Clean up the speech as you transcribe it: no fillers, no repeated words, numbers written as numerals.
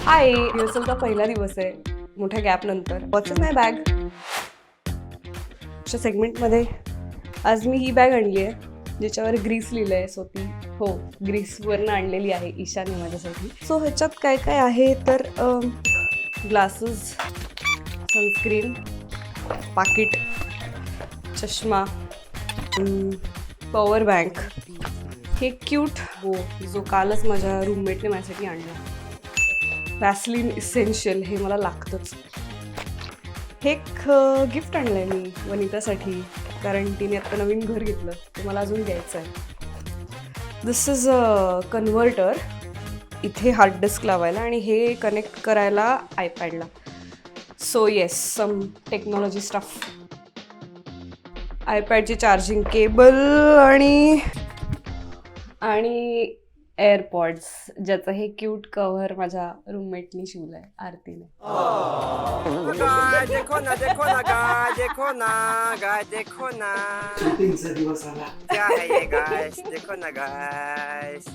हाय, रिहर्सलचा पहिला दिवस आहे मोठ्या गॅप नंतर. Watch is my bag. अशा सेगमेंटमध्ये आज मी ही बॅग आणली आहे ज्याच्यावर ग्रीस लिहिलं आहे. सो ती हो ग्रीसवरनं आणलेली आहे ईशाने माझ्यासाठी. सो ह्याच्यात काय काय आहे तर ग्लासेस, सनस्क्रीन, पाकिट, चष्मा, पॉवर बँक, हे क्यूट हो जो कालच माझ्या रूममेटने माझ्यासाठी आणला. वॅसलीन इसेन्शियल हे मला लागतंच. हे एक गिफ्ट आणलं आहे मी वनितासाठी, कारण तिने आत्ता नवीन घर घेतलं ते मला अजून घ्यायचं आहे. दिस इज अ कन्व्हर्टर. इथे हार्ड डिस्क लावायला आणि हे कनेक्ट करायला आयपॅडला. सो येस, सम टेक्नॉलॉजी स्टफ. आयपॅडची चार्जिंग केबल आणि एअरपॉड्स, ज्याचं हे क्यूट कव्हर माझ्या रूममेटनी शिवलंय आरतीने. गाय देखो ना गाय देखो ना गाय देखो ना शूटिंगचा दिवस आला. क्या है ये गाइस देखो ना गाइस